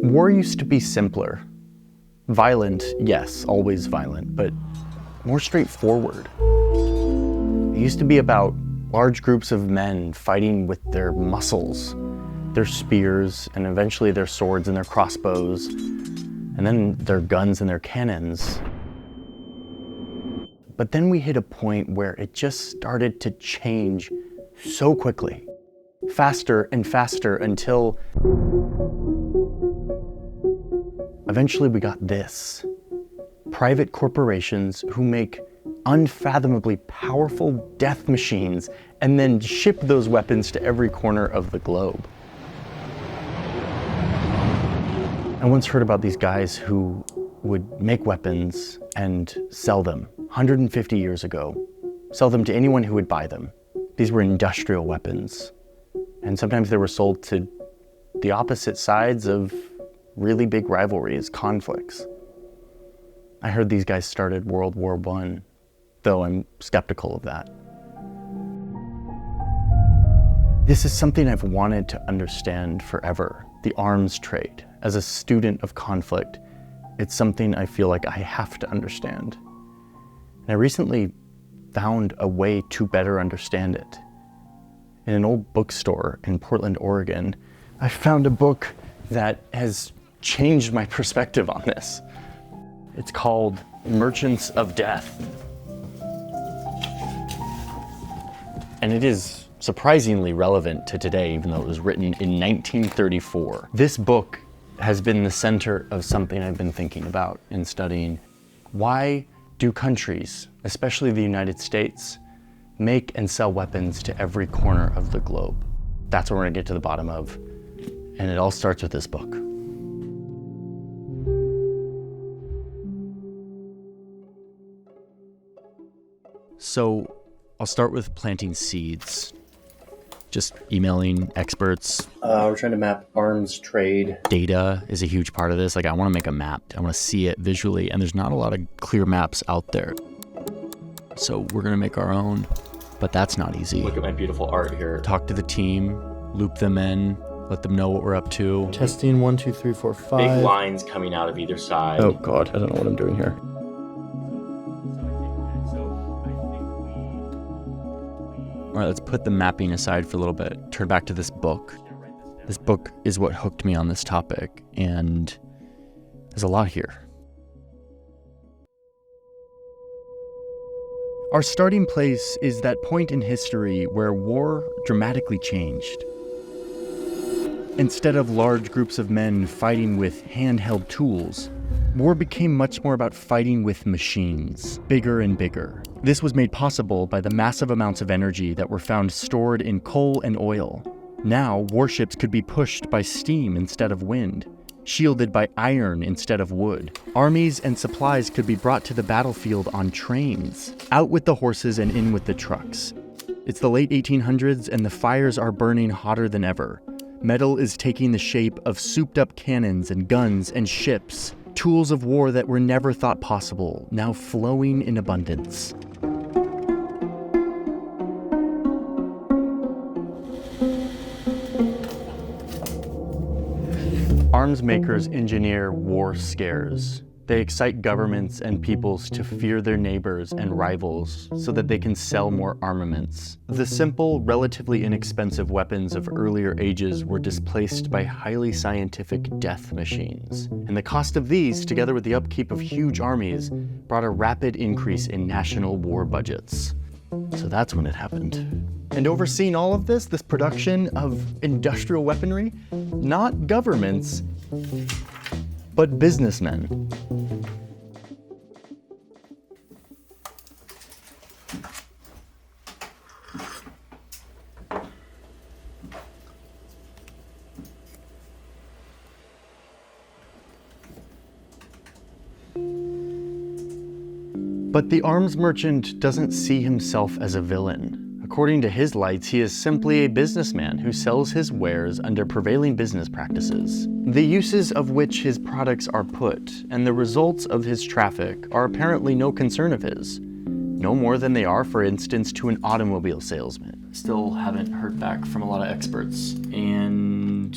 War used to be simpler. Violent, yes, always violent, but more straightforward. It used to be about large groups of men fighting with their muscles, their spears, and eventually their swords and their crossbows, and then their guns and their cannons. But then we hit a point where it just started to change so quickly, faster and faster, until eventually we got this. Private corporations who make unfathomably powerful death machines and then ship those weapons to every corner of the globe. I once heard about these guys who would make weapons and sell them 150 years ago, sell them to anyone who would buy them. These were industrial weapons. And sometimes they were sold to the opposite sides of really big rivalries, conflicts. I heard these guys started World War I, though I'm skeptical of that. This is something I've wanted to understand forever, the arms trade. As a student of conflict, it's something I feel like I have to understand. And I recently found a way to better understand it. In an old bookstore in Portland, Oregon, I found a book that has changed my perspective on this. It's called Merchants of Death. And it is surprisingly relevant to today, even though it was written in 1934. This book has been the center of something I've been thinking about in studying. Why do countries, especially the United States, make and sell weapons to every corner of the globe? That's what we're gonna get to the bottom of. And it all starts with this book. So I'll start with planting seeds. Just emailing experts. We're trying to map arms trade. Data is a huge part of this. Like, I want to make a map. I want to see it visually, and there's not a lot of clear maps out there. So we're going to make our own, but that's not easy. Look at my beautiful art here. Talk to the team, loop them in, let them know what we're up to. Testing 1, 2, 3, 4, 5. Big lines coming out of either side. Oh God, I don't know what I'm doing here. All right, let's put the mapping aside for a little bit. Turn back to this book. This book is what hooked me on this topic, and there's a lot here. Our starting place is that point in history where war dramatically changed. Instead of large groups of men fighting with handheld tools, war became much more about fighting with machines, bigger and bigger. This was made possible by the massive amounts of energy that were found stored in coal and oil. Now, warships could be pushed by steam instead of wind, shielded by iron instead of wood. Armies and supplies could be brought to the battlefield on trains, out with the horses and in with the trucks. It's the late 1800s and the fires are burning hotter than ever. Metal is taking the shape of souped-up cannons and guns and ships. Tools of war that were never thought possible, now flowing in abundance. Arms makers engineer war scares. They excite governments and peoples to fear their neighbors and rivals so that they can sell more armaments. The simple, relatively inexpensive weapons of earlier ages were displaced by highly scientific death machines. And the cost of these, together with the upkeep of huge armies, brought a rapid increase in national war budgets. So that's when it happened. And overseeing all of this production of industrial weaponry, not governments, but businessmen. But the arms merchant doesn't see himself as a villain. According to his lights, he is simply a businessman who sells his wares under prevailing business practices, the uses of which his products are put, and the results of his traffic are apparently no concern of his. No more than they are, for instance, to an automobile salesman. Still haven't heard back from a lot of experts, and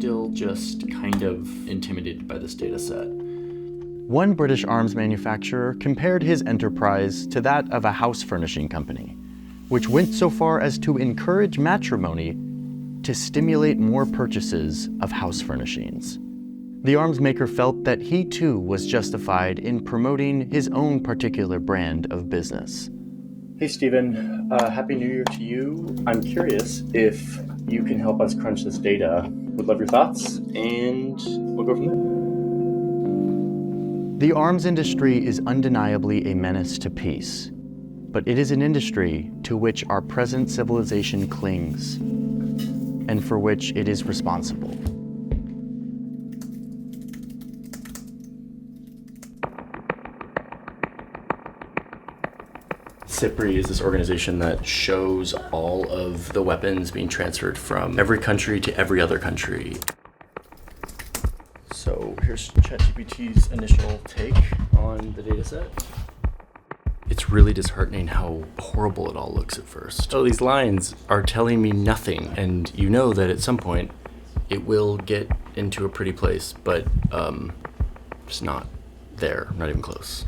still just kind of intimidated by this data set. One British arms manufacturer compared his enterprise to that of a house furnishing company, which went so far as to encourage matrimony to stimulate more purchases of house furnishings. The arms maker felt that he too was justified in promoting his own particular brand of business. Hey Stephen, Happy New Year to you. I'm curious if you can help us crunch this data. Would love your thoughts, and we'll go from there. The arms industry is undeniably a menace to peace, but it is an industry to which our present civilization clings, and for which it is responsible. CIPRI is this organization that shows all of the weapons being transferred from every country to every other country. So here's ChatGPT's initial take on the data set. It's really disheartening how horrible it all looks at first. Oh, these lines are telling me nothing, and you know that at some point it will get into a pretty place, but it's not there, not even close.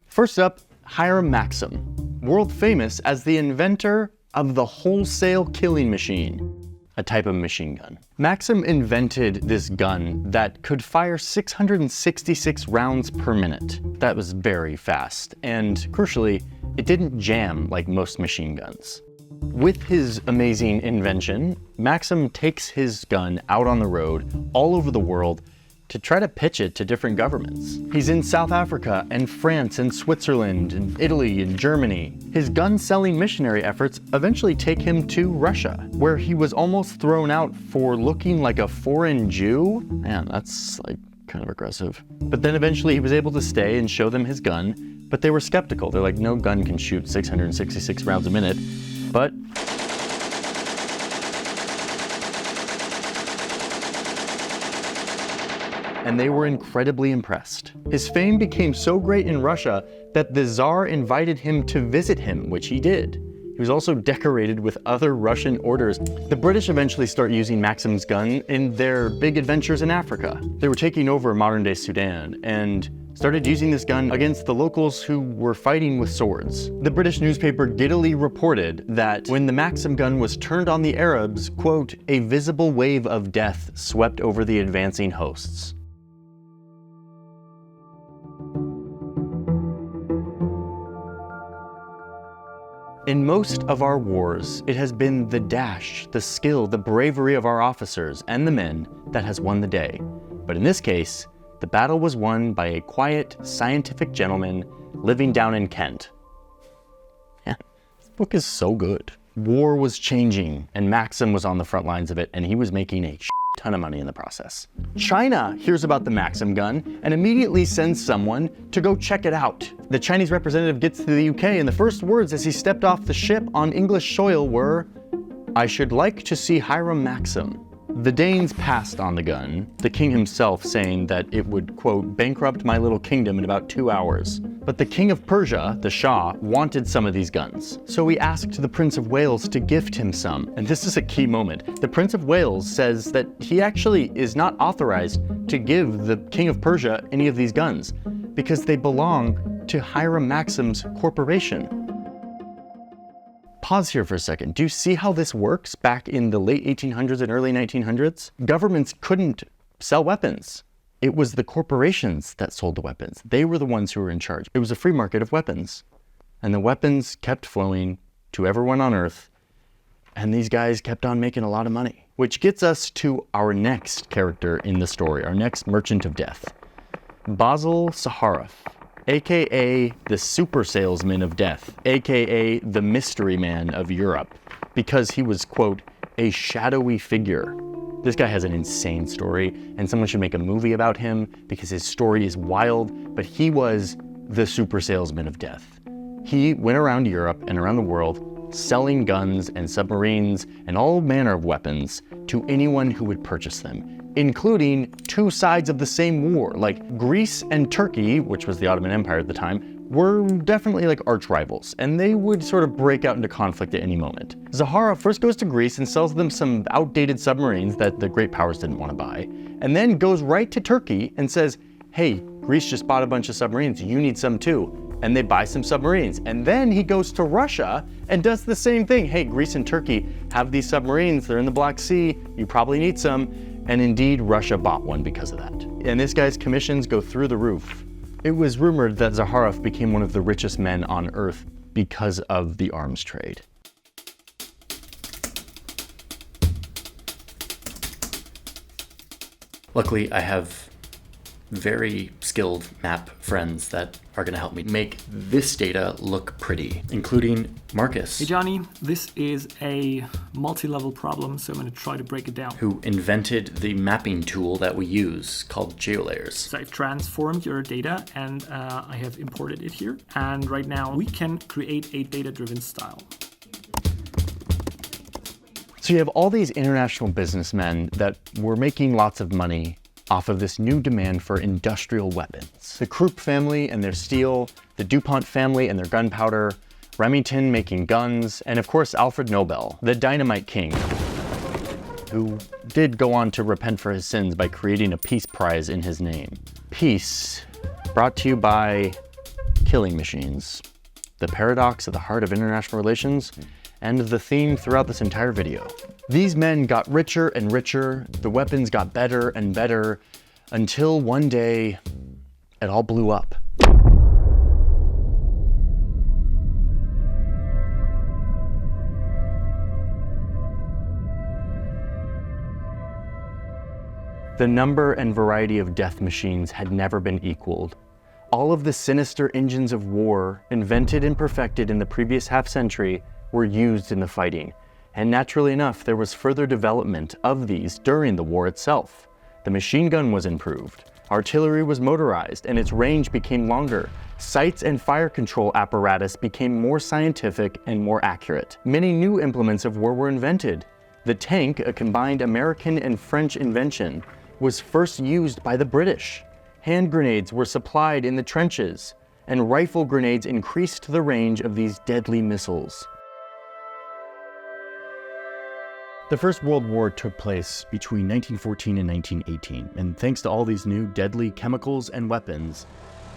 First up, Hiram Maxim, world famous as the inventor of the wholesale killing machine, a type of machine gun. Maxim invented this gun that could fire 666 rounds per minute. That was very fast, and crucially, it didn't jam like most machine guns. With his amazing invention, Maxim takes his gun out on the road all over the world to try to pitch it to different governments. He's in South Africa and France and Switzerland and Italy and Germany. His gun-selling missionary efforts eventually take him to Russia, where he was almost thrown out for looking like a foreign Jew. Man, that's like kind of aggressive. But then eventually he was able to stay and show them his gun, but they were skeptical. They're like, no gun can shoot 666 rounds a minute. But and they were incredibly impressed. His fame became so great in Russia that the Tsar invited him to visit him, which he did. He was also decorated with other Russian orders. The British eventually start using Maxim's gun in their big adventures in Africa. They were taking over modern-day Sudan and started using this gun against the locals who were fighting with swords. The British newspaper giddily reported that when the Maxim gun was turned on the Arabs, quote, a visible wave of death swept over the advancing hosts. In most of our wars, it has been the dash, the skill, the bravery of our officers and the men that has won the day. But in this case, the battle was won by a quiet, scientific gentleman living down in Kent. Yeah, this book is so good. War was changing, and Maxim was on the front lines of it, and he was making a ton of money in the process. China hears about the Maxim gun and immediately sends someone to go check it out. The Chinese representative gets to the UK, and the first words as he stepped off the ship on English soil were, "I should like to see Hiram Maxim." The Danes passed on the gun, the king himself saying that it would, quote, bankrupt my little kingdom in about 2 hours. But the king of Persia, the Shah, wanted some of these guns. So he asked the Prince of Wales to gift him some. And this is a key moment. The Prince of Wales says that he actually is not authorized to give the king of Persia any of these guns because they belong to Hiram Maxim's corporation. Pause here for a second. Do you see how this works back in the late 1800s and early 1900s? Governments couldn't sell weapons. It was the corporations that sold the weapons. They were the ones who were in charge. It was a free market of weapons. And the weapons kept flowing to everyone on Earth. And these guys kept on making a lot of money. Which gets us to our next character in the story, our next merchant of death. Basil Zaharoff, aka the super salesman of death, aka the mystery man of Europe, because he was, quote, a shadowy figure. This guy has an insane story, and someone should make a movie about him because his story is wild, but he was the super salesman of death. He went around Europe and around the world selling guns and submarines and all manner of weapons to anyone who would purchase them. including two sides of the same war. Like Greece and Turkey, which was the Ottoman Empire at the time, were definitely like arch rivals, and they would sort of break out into conflict at any moment. Zaharoff first goes to Greece and sells them some outdated submarines that the great powers didn't want to buy, and then goes right to Turkey and says, hey, Greece just bought a bunch of submarines, you need some too. And they buy some submarines. And then he goes to Russia and does the same thing. Hey, Greece and Turkey have these submarines, they're in the Black Sea, you probably need some. And indeed, Russia bought one because of that. And this guy's commissions go through the roof. It was rumored that Zaharoff became one of the richest men on Earth because of the arms trade. Luckily, I have very skilled map friends that are going to help me make this data look pretty, including Marcus. Hey Johnny, this is a multi-level problem, so I'm going to try to break it down. Who invented the mapping tool that we use called geolayers. So I've transformed your data and I have imported it here. And right now we can create a data-driven style. So you have all these international businessmen that were making lots of money off of this new demand for industrial weapons. The Krupp family and their steel, the DuPont family and their gunpowder, Remington making guns, and of course Alfred Nobel, the dynamite king, who did go on to repent for his sins by creating a peace prize in his name. Peace, brought to you by killing machines, the paradox at the heart of international relations, and the theme throughout this entire video. These men got richer and richer, the weapons got better and better, until one day, it all blew up. The number and variety of death machines had never been equaled. All of the sinister engines of war, invented and perfected in the previous half-century, were used in the fighting. And naturally enough, there was further development of these during the war itself. The machine gun was improved, artillery was motorized, and its range became longer. Sights and fire control apparatus became more scientific and more accurate. Many new implements of war were invented. The tank, a combined American and French invention, was first used by the British. Hand grenades were supplied in the trenches, and rifle grenades increased the range of these deadly missiles. The First World War took place between 1914 and 1918, and thanks to all these new deadly chemicals and weapons,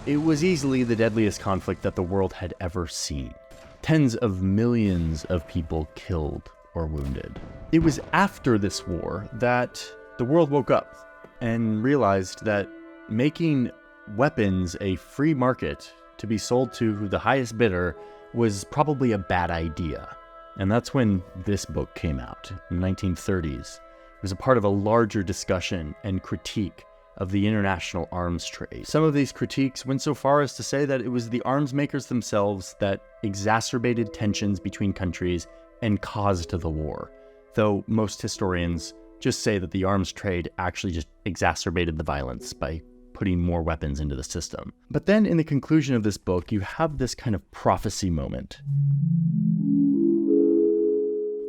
it was easily the deadliest conflict that the world had ever seen. Tens of millions of people killed or wounded. It was after this war that the world woke up and realized that making weapons a free market to be sold to the highest bidder was probably a bad idea. And that's when this book came out, in the 1930s. It was a part of a larger discussion and critique of the international arms trade. Some of these critiques went so far as to say that it was the arms makers themselves that exacerbated tensions between countries and caused the war, though most historians just say that the arms trade actually just exacerbated the violence by putting more weapons into the system. But then in the conclusion of this book, you have this kind of prophecy moment.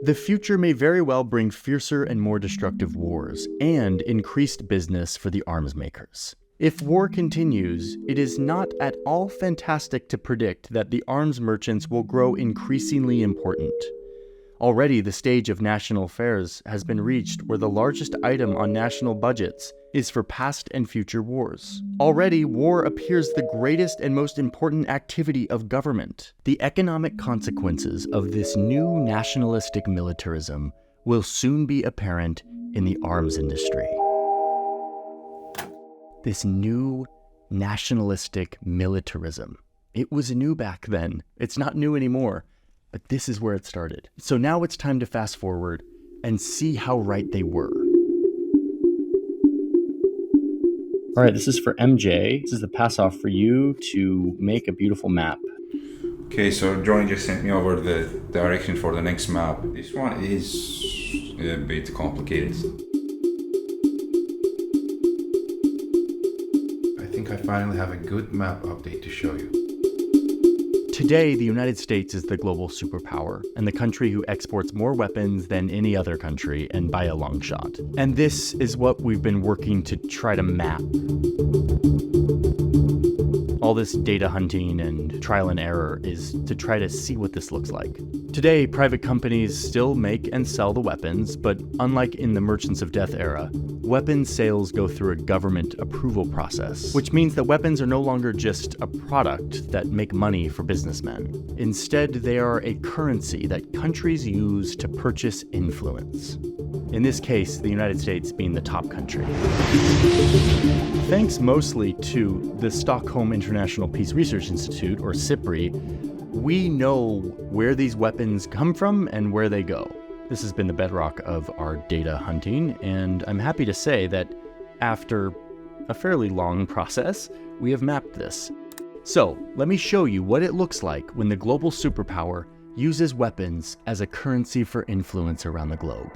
The future may very well bring fiercer and more destructive wars and increased business for the arms makers. If war continues, it is not at all fantastic to predict that the arms merchants will grow increasingly important. Already, the stage of national affairs has been reached where the largest item on national budgets is for past and future wars. Already, war appears the greatest and most important activity of government. The economic consequences of this new nationalistic militarism will soon be apparent in the arms industry. This new nationalistic militarism. It was new back then. It's not new anymore. But this is where it started. So now it's time to fast forward and see how right they were. All right, this is for MJ. This is the pass-off for you to make a beautiful map. Okay, so Johnny just sent me over the direction for the next map. This one is a bit complicated. I think I finally have a good map update to show you. Today, the United States is the global superpower and the country who exports more weapons than any other country, and by a long shot. And this is what we've been working to try to map. All this data hunting and trial and error is to try to see what this looks like. Today, private companies still make and sell the weapons, but unlike in the Merchants of Death era, weapons sales go through a government approval process, which means that weapons are no longer just a product that make money for businessmen. Instead, they are a currency that countries use to purchase influence. In this case, the United States being the top country. Thanks mostly to the Stockholm International Peace Research Institute, or SIPRI, we know where these weapons come from and where they go. This has been the bedrock of our data hunting, and I'm happy to say that after a fairly long process, we have mapped this. So, let me show you what it looks like when the global superpower uses weapons as a currency for influence around the globe.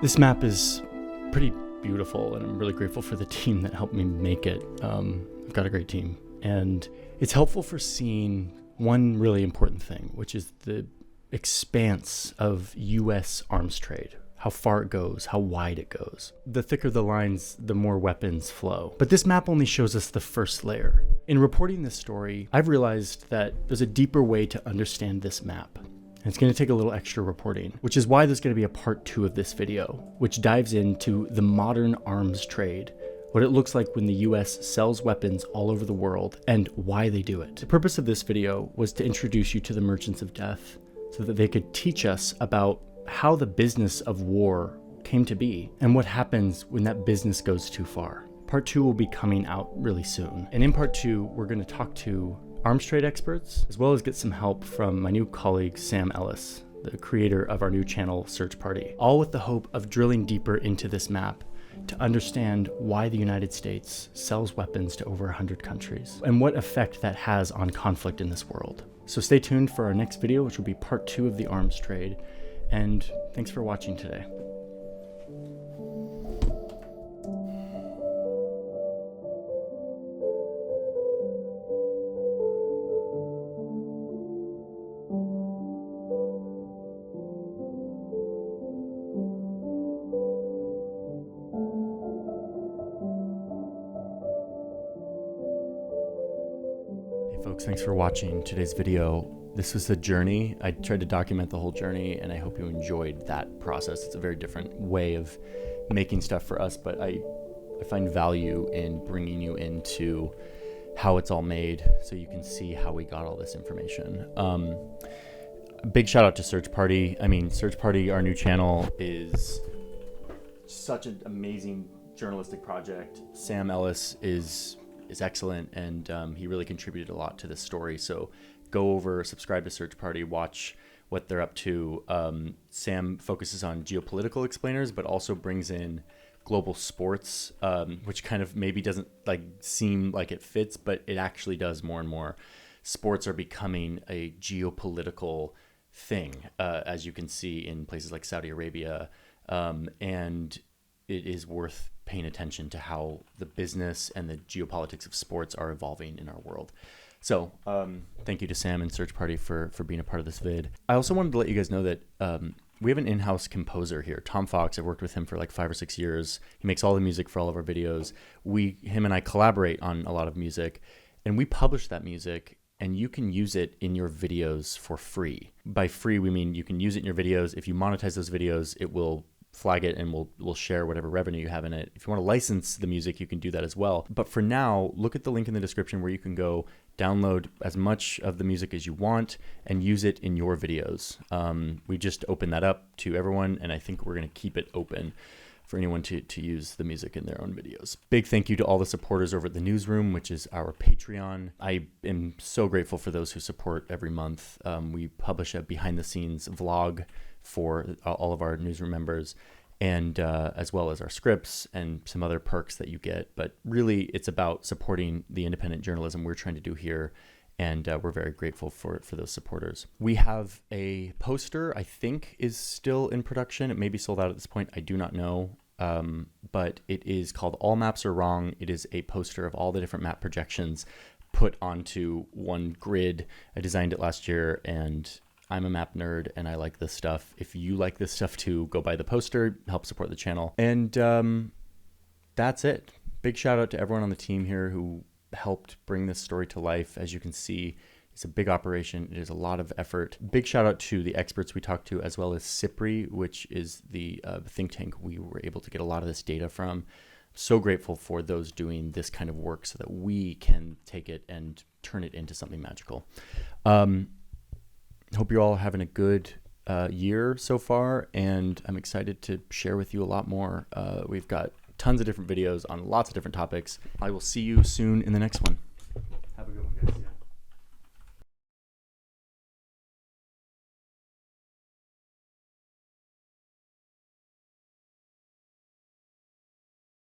This map is pretty beautiful, and I'm really grateful for the team that helped me make it. I've got a great team, and it's helpful for seeing one really important thing, which is the expanse of US arms trade, how far it goes, how wide it goes. The thicker the lines, the more weapons flow. But this map only shows us the first layer. In reporting this story, I've realized that there's a deeper way to understand this map. And it's going to take a little extra reporting, which is why there's going to be a part 2 of this video, which dives into the modern arms trade, what it looks like when the US sells weapons all over the world, and why they do it. The purpose of this video was to introduce you to the Merchants of Death so that they could teach us about how the business of war came to be and what happens when that business goes too far. Part 2 will be coming out really soon. And in part 2, we're going to talk to arms trade experts, as well as get some help from my new colleague, Sam Ellis, the creator of our new channel, Search Party, all with the hope of drilling deeper into this map to understand why the United States sells weapons to over 100 countries and what effect that has on conflict in this world. So stay tuned for our next video, which will be part 2 of the arms trade. And thanks for watching today. Folks, thanks for watching today's video. This was the journey. I tried to document the whole journey, and I hope you enjoyed that process. It's a very different way of making stuff for us, but I find value in bringing you into how it's all made so you can see how we got all this information. Big shout out to Search Party. I mean, Search Party, our new channel, is such an amazing journalistic project. Sam Ellis is excellent, and he really contributed a lot to this story. So go over, subscribe to Search Party, watch what they're up to. Sam focuses on geopolitical explainers, but also brings in global sports, which kind of maybe doesn't seem like it fits, but it actually does more and more. Sports are becoming a geopolitical thing, as you can see in places like Saudi Arabia, and it is worth paying attention to how the business and the geopolitics of sports are evolving in our world. So thank you to Sam and Search Party for being a part of this vid. I also wanted to let you guys know that we have an in-house composer here, Tom Fox. I've worked with him for like 5 or 6 years. He makes all the music for all of our videos. Him and I collaborate on a lot of music, and we publish that music, and you can use it in your videos for free. By free, we mean you can use it in your videos. If you monetize those videos, it will flag it and we'll share whatever revenue you have in it. If you want to license the music, you can do that as well. But for now, look at the link in the description where you can go download as much of the music as you want and use it in your videos. We just opened that up to everyone, and I think we're going to keep it open for anyone to use the music in their own videos. Big thank you to all the supporters over at the Newsroom, which is our Patreon. I am so grateful for those who support every month. We publish a behind-the-scenes vlog for all of our Newsroom members, and as well as our scripts and some other perks that you get. But really, it's about supporting the independent journalism we're trying to do here And we're very grateful for those supporters. We have a poster, I think is still in production. It may be sold out at this point. I do not know. But it is called All Maps Are Wrong. It is a poster of all the different map projections put onto one grid. I designed it last year, and I'm a map nerd and I like this stuff. If you like this stuff too, go buy the poster, help support the channel. And that's it. Big shout out to everyone on the team here who helped bring this story to life. As you can see, it's a big operation. It is a lot of effort. Big shout out to the experts we talked to, as well as CIPRI, which is the think tank we were able to get a lot of this data from. So grateful for those doing this kind of work so that we can take it and turn it into something magical. Hope you're all having a good year so far, and I'm excited to share with you a lot more. We've got tons of different videos on lots of different topics. I will see you soon in the next one.